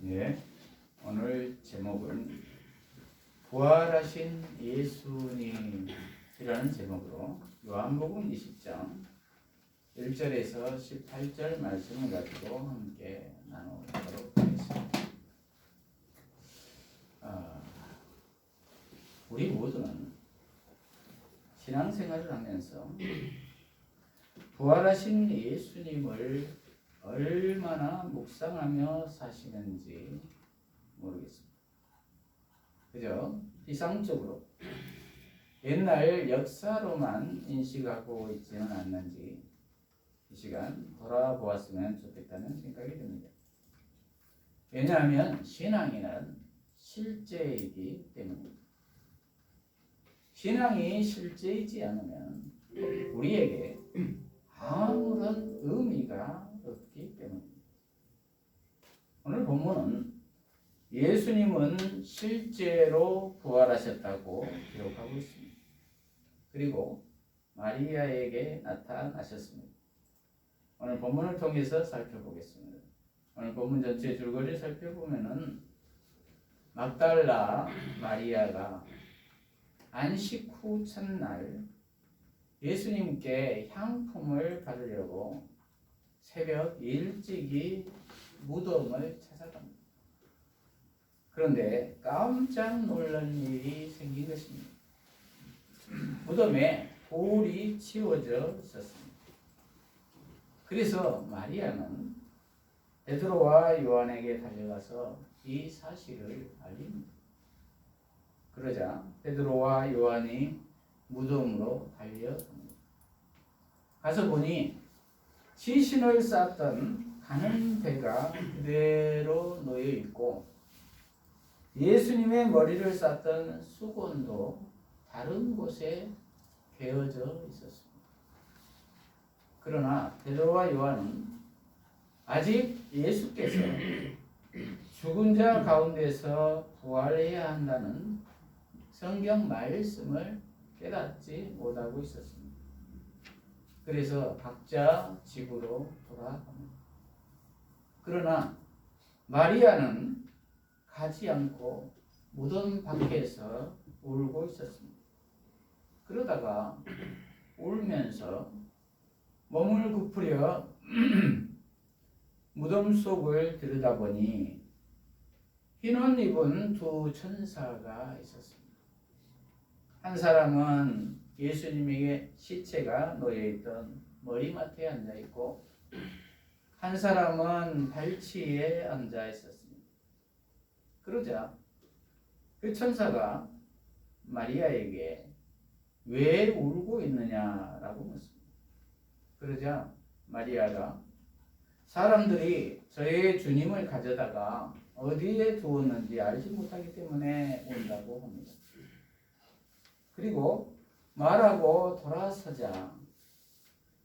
예, 오늘 제목은 부활하신 예수님이라는 제목으로 요한복음 20장 1절에서 18절 말씀을 가지고 함께 나누도록 하겠습니다. 우리 모두는 신앙생활을 하면서 부활하신 예수님을 얼마나 묵상하며 사시는지 모르겠습니다. 그죠? 이상적으로 옛날 역사로만 인식하고 있지는 않는지 이 시간 돌아보았으면 좋겠다는 생각이 듭니다. 왜냐하면 신앙에는 실제이기 때문입니다. 신앙이 실제이지 않으면 우리에게 아무런 의미가 없기 때문입니다. 오늘 본문은 예수님은 실제로 부활하셨다고 기록하고 있습니다. 그리고 마리아에게 나타나셨습니다. 오늘 본문을 통해서 살펴보겠습니다. 오늘 본문 전체 줄거리를 살펴보면은 막달라 마리아가 안식 후 첫날 예수님께 향품을 받으려고 새벽 일찍이 무덤을 찾아갑니다. 그런데 깜짝 놀란 일이 생긴 것입니다. 무덤에 돌이 치워져 있었습니다. 그래서 마리아는 베드로와 요한에게 달려가서 이 사실을 알립니다. 그러자 베드로와 요한이 무덤으로 달려갑니다. 가서 보니 시신을 쌌던 가는 배가 그대로 놓여 있고 예수님의 머리를 쌌던 수건도 다른 곳에 베어져 있었습니다. 그러나 베드로와 요한은 아직 예수께서 죽은 자 가운데서 부활해야 한다는 성경 말씀을 깨닫지 못하고 있었습니다. 그래서 각자 집으로 돌아갑니다. 그러나 마리아는 가지 않고 무덤 밖에서 울고 있었습니다. 그러다가 울면서 몸을 굽으려 무덤 속을 들여다보니 흰 옷 입은 두 천사가 있었습니다. 한 사람은 예수님에게 시체가 놓여있던 머리맡에 앉아있고 한 사람은 발치에 앉아있었습니다. 그러자 그 천사가 마리아에게 왜 울고 있느냐라고 묻습니다. 그러자 마리아가 사람들이 저의 주님을 가져다가 어디에 두었는지 알지 못하기 때문에 온다고 합니다. 그리고 말하고 돌아서자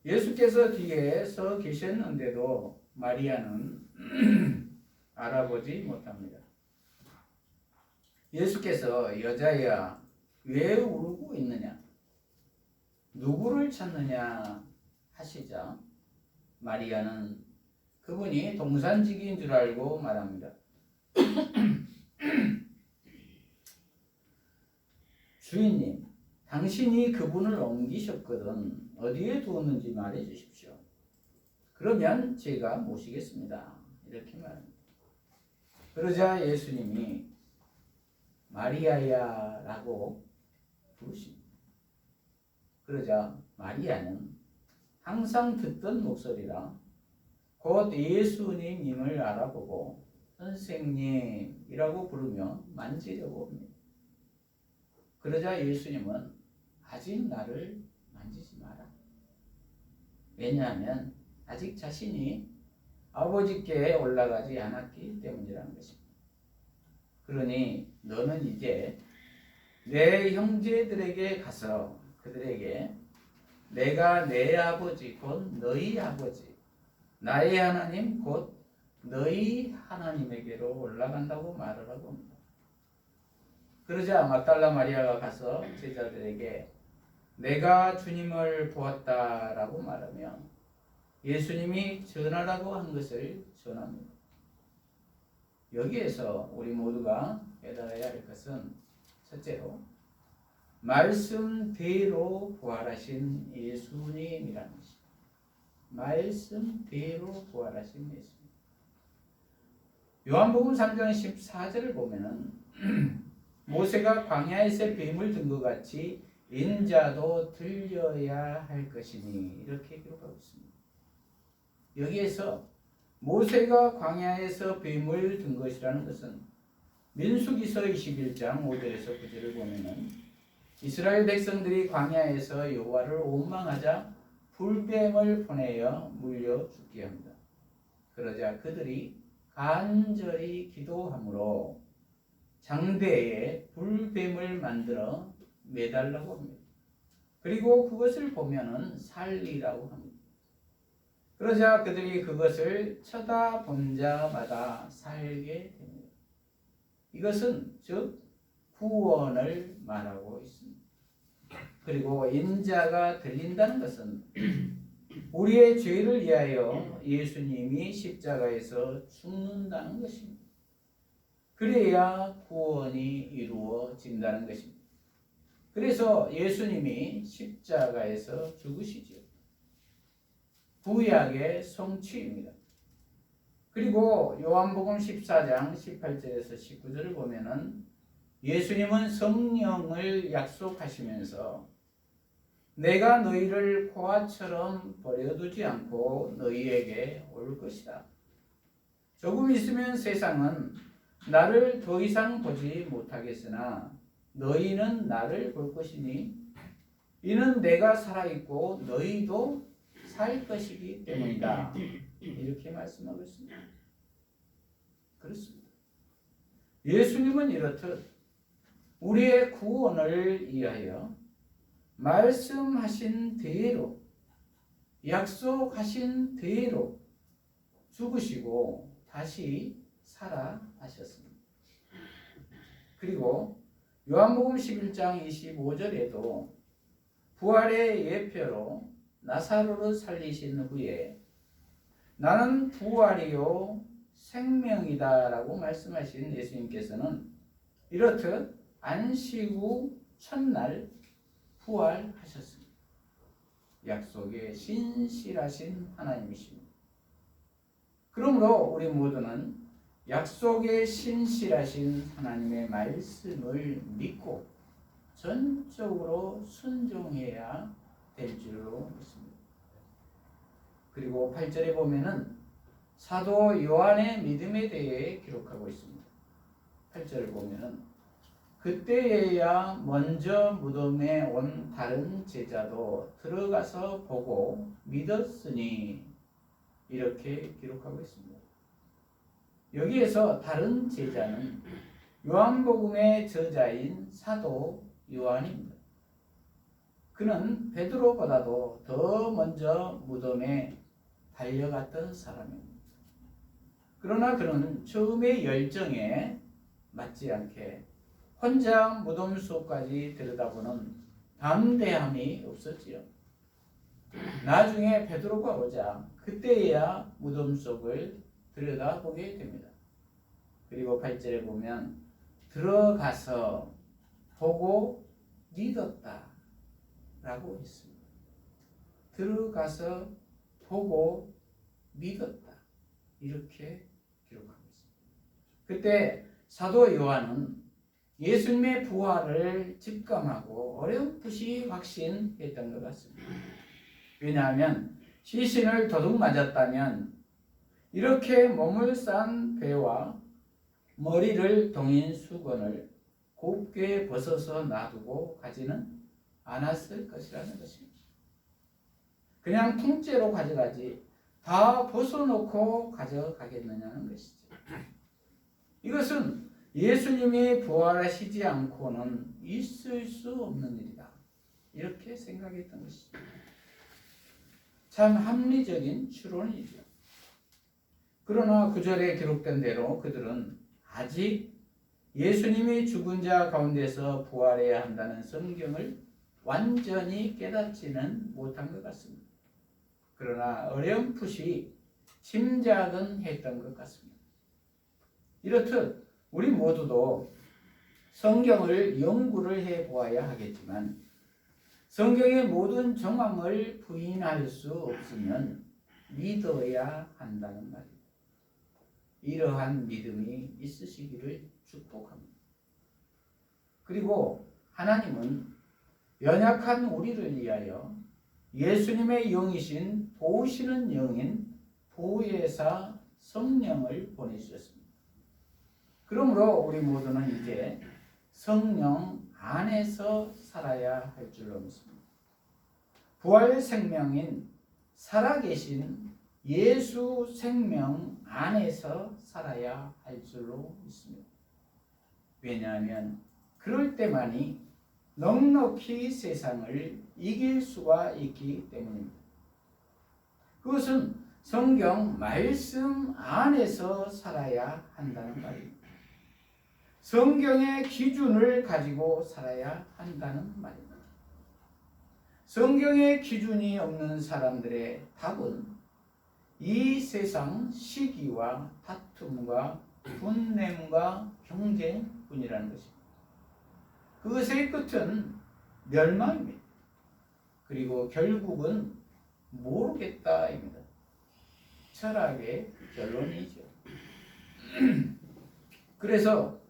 예수께서 뒤에 서 계셨는데도 마리아는 알아보지 못합니다. 예수께서 여자야 왜 울고 있느냐 누구를 찾느냐 하시자 마리아는 그분이 동산직인 줄 알고 말합니다. 주인님, 당신이 그분을 옮기셨거든 어디에 두었는지 말해 주십시오. 그러면 제가 모시겠습니다. 이렇게 말합니다. 그러자 예수님이 마리아야 라고 부르십니다. 그러자 마리아는 항상 듣던 목소리라 곧 예수님임을 알아보고 선생님이라고 부르며 만지려고 합니다. 그러자 예수님은 아직 나를 만지지 마라. 왜냐하면 아직 자신이 아버지께 올라가지 않았기 때문이라는 것입니다. 그러니 너는 이제 내 형제들에게 가서 그들에게 내가 내 아버지 곧 너희 아버지 나의 하나님 곧 너희 하나님에게로 올라간다고 말하라고 합니다. 그러자 막달라 마리아가 가서 제자들에게 내가 주님을 보았다라고 말하며 예수님이 전하라고 한 것을 전합니다. 여기에서 우리 모두가 깨달아야 할 것은 첫째로 말씀대로 부활하신 예수님이라는 것입니다. 말씀대로 부활하신 예수님. 요한복음 3장 14절을 보면은 모세가 광야에서 뱀을 든 것 같이 인자도 들려야 할 것이니 이렇게 기록하고 있습니다. 여기에서 모세가 광야에서 뱀을 든 것이라는 것은 민수기서 21장 5절에서 9절을 보면은 이스라엘 백성들이 광야에서 여호와를 원망하자 불뱀을 보내어 물려 죽게 합니다. 그러자 그들이 간절히 기도함으로 장대에 불뱀을 만들어 매달라고 합니다. 그리고 그것을 보면은 살리라고 합니다. 그러자 그들이 그것을 쳐다본 자마다 살게 됩니다. 이것은 즉 구원을 말하고 있습니다. 그리고 인자가 들린다는 것은 우리의 죄를 위하여 예수님이 십자가에서 죽는다는 것입니다. 그래야 구원이 이루어진다는 것입니다. 그래서 예수님이 십자가에서 죽으시죠. 구약의 성취입니다. 그리고 요한복음 14장 18절에서 19절을 보면은 예수님은 성령을 약속하시면서 내가 너희를 포화처럼 버려두지 않고 너희에게 올 것이다. 조금 있으면 세상은 나를 더 이상 보지 못하겠으나 너희는 나를 볼 것이니 이는 내가 살아있고 너희도 살 것이기 때문이다. 이렇게 말씀하고 있습니다. 그렇습니다. 예수님은 이렇듯 우리의 구원을 위하여 말씀하신 대로 약속하신 대로 죽으시고 다시 살아나셨습니다. 그리고 요한복음 11장 25절에도 부활의 예표로 나사로를 살리신 후에 나는 부활이요 생명이다 라고 말씀하신 예수님께서는 이렇듯 안식 후 첫날 부활하셨습니다. 약속에 신실하신 하나님이십니다. 그러므로 우리 모두는 약속에 신실하신 하나님의 말씀을 믿고 전적으로 순종해야 될 줄로 믿습니다. 그리고 8절에 보면은 사도 요한의 믿음에 대해 기록하고 있습니다. 8절을 보면은 그때에야 먼저 무덤에 온 다른 제자도 들어가서 보고 믿었으니 이렇게 기록하고 있습니다. 여기에서 다른 제자는 요한복음의 저자인 사도 요한입니다. 그는 베드로보다도 더 먼저 무덤에 달려갔던 사람입니다. 그러나 그는 처음의 열정에 맞지 않게 혼자 무덤 속까지 들여다보는 담대함이 없었지요. 나중에 베드로가 오자 그때야 무덤 속을 들여다보게 됩니다. 그리고 8절에 보면 들어가서 보고 믿었다 라고 했습니다. 들어가서 보고 믿었다 이렇게 기록하고 있습니다. 그때 사도 요한은 예수님의 부활을 직감하고 어렴풋이 확신했던 것 같습니다. 왜냐하면 시신을 도둑 맞았다면 이렇게 몸을 싼 배와 머리를 동인 수건을 곱게 벗어서 놔두고 가지는 않았을 것이라는 것입니다. 그냥 통째로 가져가지 다 벗어놓고 가져가겠느냐는 것이죠. 이것은 예수님이 부활하시지 않고는 있을 수 없는 일이다. 이렇게 생각했던 것입니다. 참 합리적인 추론이죠. 그러나 구절에 기록된 대로 그들은 아직 예수님이 죽은 자 가운데서 부활해야 한다는 성경을 완전히 깨닫지는 못한 것 같습니다. 그러나 어렴풋이 짐작은 했던 것 같습니다. 이렇듯 우리 모두도 성경을 연구를 해보아야 하겠지만 성경의 모든 정황을 부인할 수 없으면 믿어야 한다는 말입니다. 이러한 믿음이 있으시기를 축복합니다. 그리고 하나님은 연약한 우리를 위하여 예수님의 영이신 도우시는 영인 보혜사 성령을 보내주셨습니다. 그러므로 우리 모두는 이제 성령 안에서 살아야 할 줄로 믿습니다. 부활 생명인 살아계신 예수 생명 안에서 살아야 할 줄로 믿습니다. 왜냐하면 그럴 때만이 넉넉히 세상을 이길 수가 있기 때문입니다. 그것은 성경 말씀 안에서 살아야 한다는 말입니다. 성경의 기준을 가지고 살아야 한다는 말입니다. 성경의 기준이 없는 사람들의 답은 이 세상 시기와 다툼과 분냄과 경쟁뿐이라는 것입니다. 그것의 끝은 멸망입니다. 그리고 결국은 모르겠다입니다. 철학의 결론이죠. 그래서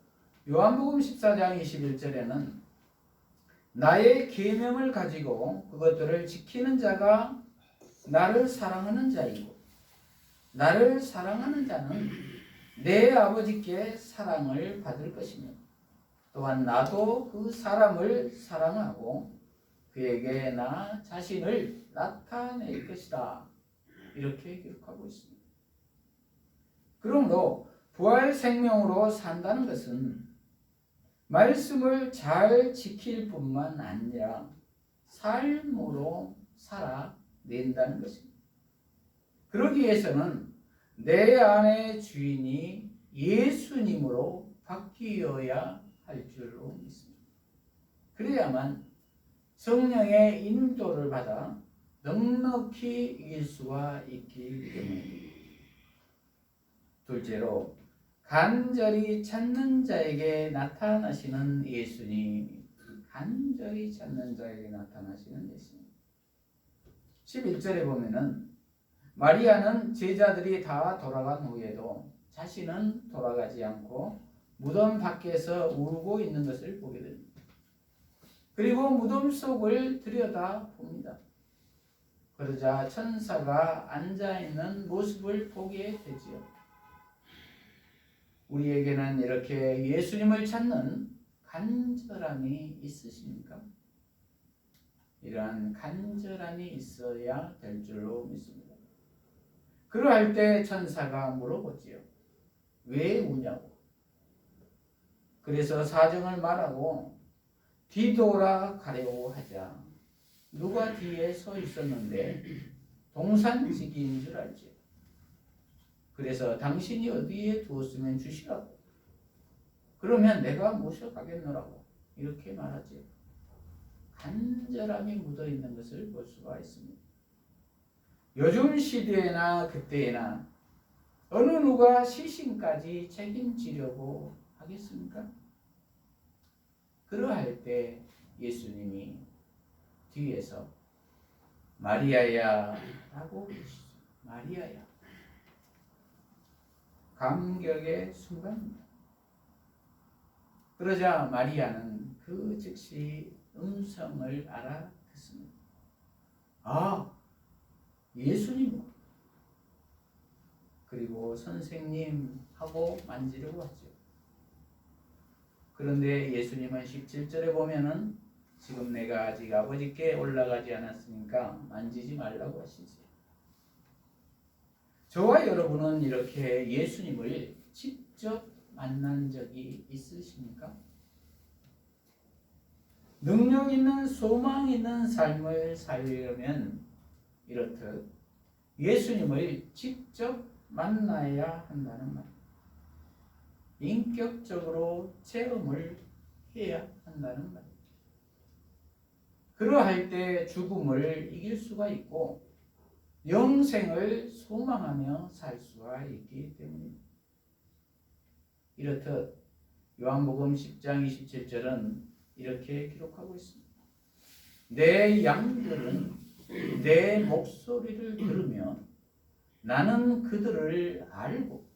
요한복음 14장 21절에는 나의 계명을 가지고 그것들을 지키는 자가 나를 사랑하는 자이고 나를 사랑하는 자는 내 아버지께 사랑을 받을 것이며 또한 나도 그 사람을 사랑하고 그에게 나 자신을 나타낼 것이다. 이렇게 기록하고 있습니다. 그러므로 부활 생명으로 산다는 것은 말씀을 잘 지킬 뿐만 아니라 삶으로 살아낸다는 것입니다. 그러기 위해서는 내 안의 주인이 예수님으로 바뀌어야 할 줄로 믿습니다. 그래야만 성령의 인도를 받아 넉넉히 이길 수가 있기 때문입니다. 둘째로 간절히 찾는 자에게 나타나시는 예수님, 간절히 찾는 자에게 나타나시는 예수님. 11절에 보면은 마리아는 제자들이 다 돌아간 후에도 자신은 돌아가지 않고 무덤 밖에서 울고 있는 것을 보게 됩니다. 그리고 무덤 속을 들여다 봅니다. 그러자 천사가 앉아있는 모습을 보게 되지요. 우리에게는 이렇게 예수님을 찾는 간절함이 있으십니까? 이러한 간절함이 있어야 될 줄로 믿습니다. 그러할 때 천사가 물어보지요. 왜 우냐고. 그래서 사정을 말하고 뒤돌아가려고 하자 누가 뒤에 서 있었는데 동산지기인 줄 알지. 그래서 당신이 어디에 두었으면 주시라고. 그러면 내가 모셔가겠노라고 이렇게 말하지. 간절함이 묻어있는 것을 볼 수가 있습니다. 요즘 시대나 그때나 어느 누가 시신까지 책임지려고 하겠습니까? 그러할 때 예수님이 뒤에서 마리아야 라고 부르시죠. 마리아야. 감격의 순간입니다. 그러자 마리아는 그 즉시 음성을 알아듣습니다. 아, 예수님. 그리고 선생님 하고 만지려고 하죠. 그런데 예수님은 17절에 보면은 지금 내가 아직 아버지께 올라가지 않았으니까 만지지 말라고 하시지. 저와 여러분은 이렇게 예수님을 직접 만난 적이 있으십니까? 능력 있는 소망 있는 삶을 살려면 이렇듯 예수님을 직접 만나야 한다는 말. 인격적으로 체험을 해야 한다는 말. 그러할 때 죽음을 이길 수가 있고 영생을 소망하며 살 수가 있기 때문입니다. 이렇듯 요한복음 10장 27절은 이렇게 기록하고 있습니다. 내 양들은 내 목소리를 들으며 나는 그들을 알고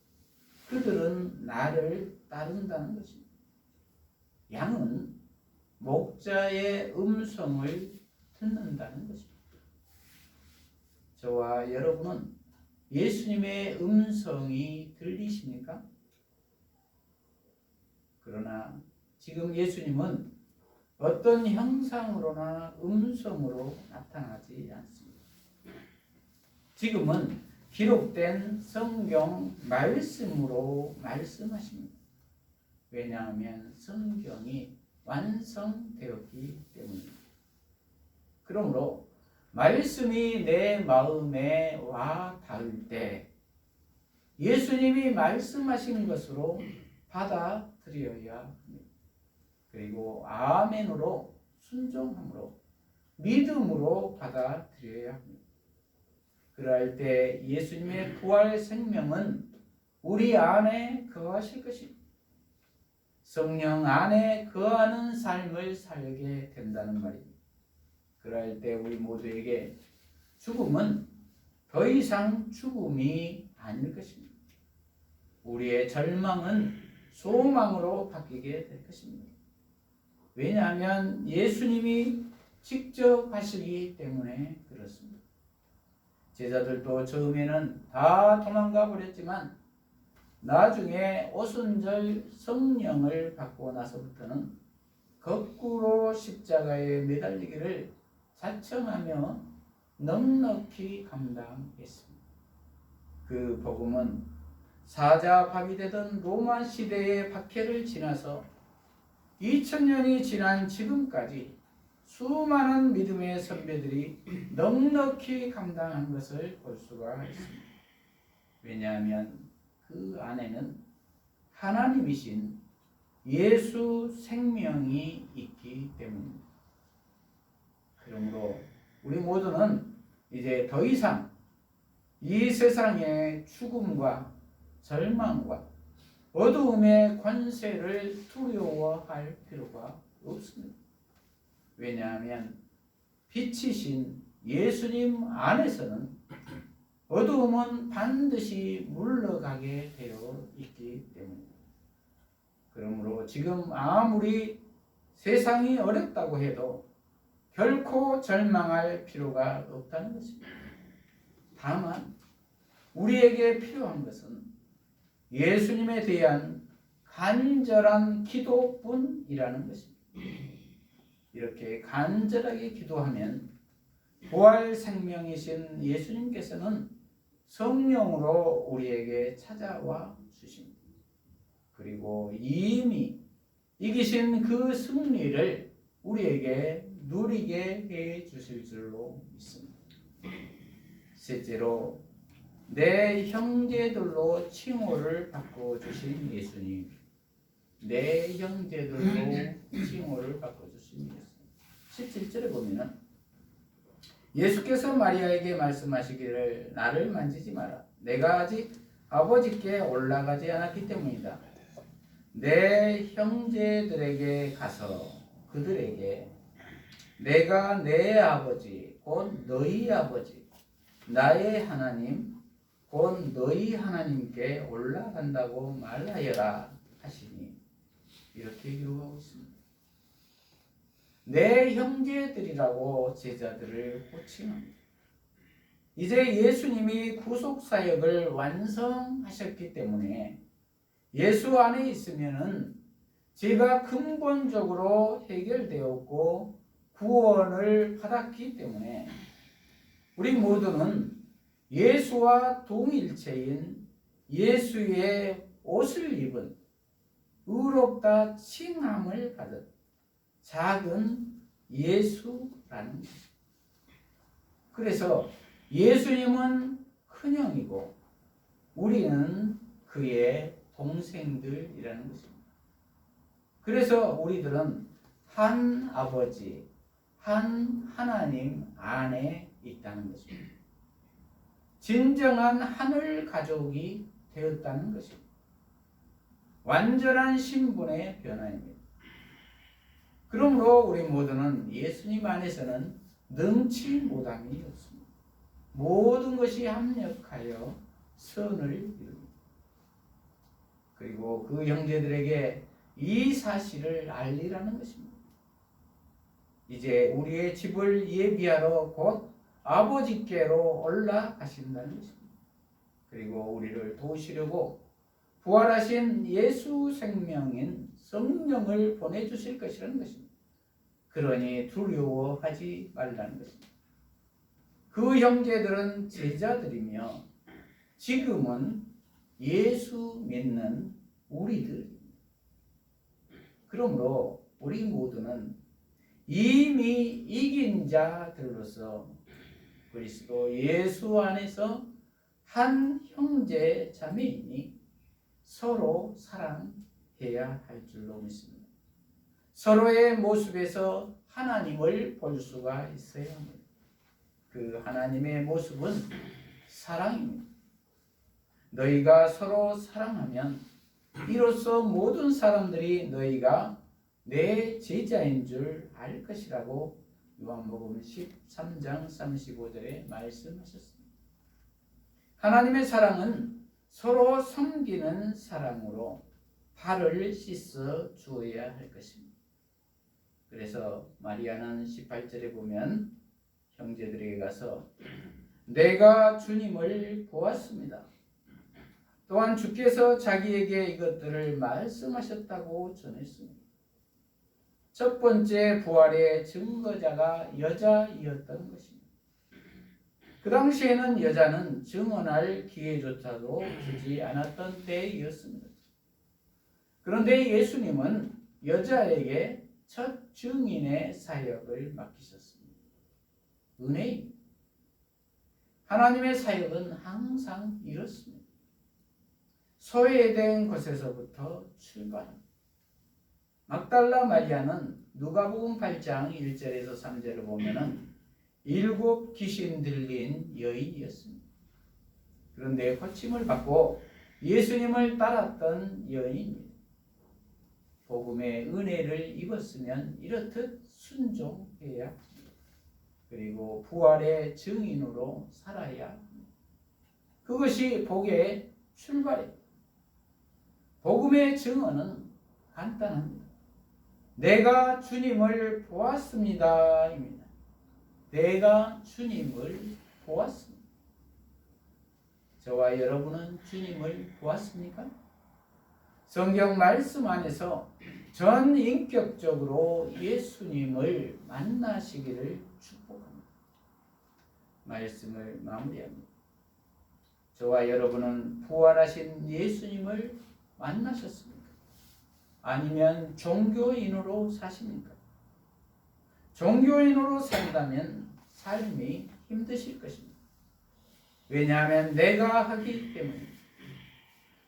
그들은 나를 따른다는 것입니다. 양은 목자의 음성을 듣는다는 것입니다. 저와 여러분은 예수님의 음성이 들리십니까? 그러나 지금 예수님은 어떤 형상으로나 음성으로 나타나지 않습니다. 지금은 기록된 성경 말씀으로 말씀하십니다. 왜냐하면 성경이 완성되었기 때문입니다. 그러므로 말씀이 내 마음에 와 닿을 때 예수님이 말씀하신 것으로 받아들여야 합니다. 그리고 아멘으로 순종함으로 믿음으로 받아들여야 합니다. 그럴 때 예수님의 부활 생명은 우리 안에 거하실 것입니다. 성령 안에 거하는 삶을 살게 된다는 말입니다. 그럴 때 우리 모두에게 죽음은 더 이상 죽음이 아닐 것입니다. 우리의 절망은 소망으로 바뀌게 될 것입니다. 왜냐하면 예수님이 직접 하시기 때문에 그렇습니다. 제자들도 처음에는 다 도망가 버렸지만 나중에 오순절 성령을 받고 나서부터는 거꾸로 십자가에 매달리기를 자청하며 넉넉히 감당했습니다. 그 복음은 사자밥이 되던 로마 시대의 박해를 지나서 2000년이 지난 지금까지 수많은 믿음의 선배들이 넉넉히 감당한 것을 볼 수가 있습니다. 왜냐하면 그 안에는 하나님이신 예수 생명이 있기 때문입니다. 그러므로 우리 모두는 이제 더 이상 이 세상의 죽음과 절망과 어두움의 권세를 두려워할 필요가 없습니다. 왜냐하면 빛이신 예수님 안에서는 어두움은 반드시 물러가게 되어 있기 때문입니다. 그러므로 지금 아무리 세상이 어렵다고 해도 결코 절망할 필요가 없다는 것입니다. 다만 우리에게 필요한 것은 예수님에 대한 간절한 기도뿐이라는 것입니다. 이렇게 간절하게 기도하면 부활 생명이신 예수님께서는 성령으로 우리에게 찾아와 주십니다. 그리고 이미 이기신 그 승리를 우리에게 누리게 해 주실 줄로 믿습니다. 셋째로 내 형제들로 칭호를 받고 주신 예수님. 내 형제들로 칭호를 받고 주신 예수님. 17절에 보면은 예수께서 마리아에게 말씀하시기를 나를 만지지 마라. 내가 아직 아버지께 올라가지 않았기 때문이다. 내 형제들에게 가서 그들에게 내가 내 아버지 곧 너희 아버지 나의 하나님 곧 너희 하나님께 올라간다고 말하여라 하시니 이렇게 기록하고 있습니다. 내 형제들이라고 제자들을 호칭합니다. 이제 예수님이 구속사역을 완성하셨기 때문에 예수 안에 있으면은 죄가 근본적으로 해결되었고 구원을 받았기 때문에 우리 모두는 예수와 동일체인 예수의 옷을 입은 의롭다 칭함을 받은 작은 예수라는 것입니다. 그래서 예수님은 큰형이고 우리는 그의 동생들이라는 것입니다. 그래서 우리들은 한 아버지, 한 하나님 안에 있다는 것입니다. 진정한 하늘 가족이 되었다는 것입니다. 완전한 신분의 변화입니다. 그러므로 우리 모두는 예수님 안에서는 능치 못함이 없습니다. 모든 것이 합력하여 선을 이룹니다. 그리고 그 형제들에게 이 사실을 알리라는 것입니다. 이제 우리의 집을 예비하러 곧 아버지께로 올라가신다는 것입니다. 그리고 우리를 도우시려고 부활하신 예수 생명인 성령을 보내주실 것이라는 것입니다. 그러니 두려워하지 말라는 것입니다. 그 형제들은 제자들이며 지금은 예수 믿는 우리들입니다. 그러므로 우리 모두는 이미 이긴 자들로서 그리스도 예수 안에서 한 형제 자매이니 서로 사랑해야 할 줄로 믿습니다. 서로의 모습에서 하나님을 볼 수가 있어야 합니다. 그 하나님의 모습은 사랑입니다. 너희가 서로 사랑하면 이로써 모든 사람들이 너희가 내 제자인 줄 알 것이라고 요한복음 13장 35절에 말씀하셨습니다. 하나님의 사랑은 서로 섬기는 사랑으로 발을 씻어 주어야 할 것입니다. 그래서 마리아는 18절에 보면 형제들에게 가서 내가 주님을 보았습니다. 또한 주께서 자기에게 이것들을 말씀하셨다고 전했습니다. 첫 번째 부활의 증거자가 여자이었던 것입니다. 그 당시에는 여자는 증언할 기회조차도 주지 않았던 때이었습니다. 그런데 예수님은 여자에게 첫 증인의 사역을 맡기셨습니다. 은혜입니다. 하나님의 사역은 항상 이렇습니다. 소외된 곳에서부터 출발합니다. 막달라 마리아는 누가복음 8장 1절에서 3절을 보면은 7 귀신 들린 여인이었습니다. 그런데 고침을 받고 예수님을 따랐던 여인입니다. 복음의 은혜를 입었으면 이렇듯 순종해야 합니다. 그리고 부활의 증인으로 살아야 합니다. 그것이 복의 출발입니다. 복음의 증언은 간단합니다. 내가 주님을 보았습니다. 입니다. 내가 주님을 보았습니다. 저와 여러분은 주님을 보았습니까? 성경 말씀 안에서 전 인격적으로 예수님을 만나시기를 축복합니다. 말씀을 마무리합니다. 저와 여러분은 부활하신 예수님을 만나셨습니까? 아니면 종교인으로 사십니까? 종교인으로 산다면 삶이 힘드실 것입니다. 왜냐하면 내가 하기 때문입니다.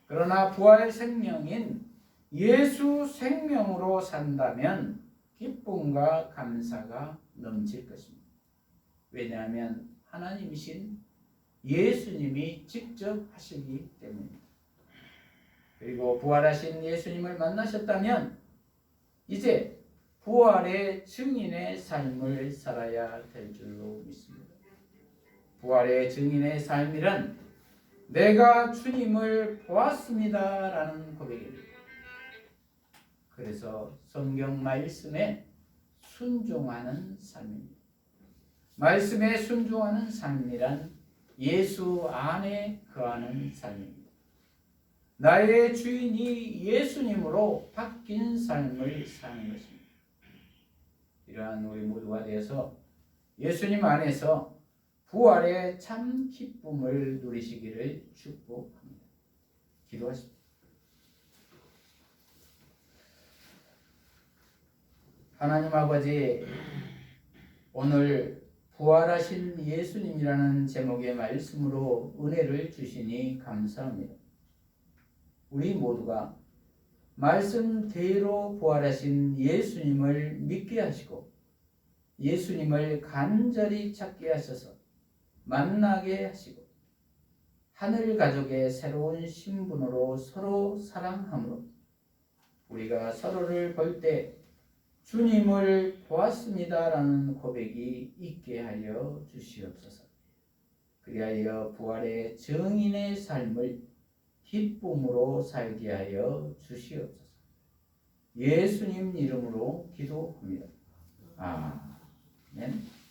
그러나 부활 생명인 예수 생명으로 산다면 기쁨과 감사가 넘칠 것입니다. 왜냐하면 하나님이신 예수님이 직접 하시기 때문입니다. 그리고 부활하신 예수님을 만나셨다면 이제 부활의 증인의 삶을 살아야 될 줄로 믿습니다. 부활의 증인의 삶이란 내가 주님을 보았습니다 라는 고백입니다. 그래서 성경 말씀에 순종하는 삶입니다. 말씀에 순종하는 삶이란 예수 안에 거하는 삶입니다. 나의 주인이 예수님으로 바뀐 삶을 사는 것입니다. 이러한 우리 모두가 되어서 예수님 안에서 부활의 참 기쁨을 누리시기를 축복합니다. 기도하십시오. 하나님 아버지, 오늘 부활하신 예수님이라는 제목의 말씀으로 은혜를 주시니 감사합니다. 우리 모두가 말씀대로 부활하신 예수님을 믿게 하시고 예수님을 간절히 찾게 하셔서 만나게 하시고 하늘 가족의 새로운 신분으로 서로 사랑함으로 우리가 서로를 볼 때 주님을 보았습니다라는 고백이 있게 하여 주시옵소서. 그리하여 부활의 증인의 삶을 기쁨으로 살게 하여 주시옵소서. 예수님 이름으로 기도합니다. 아멘.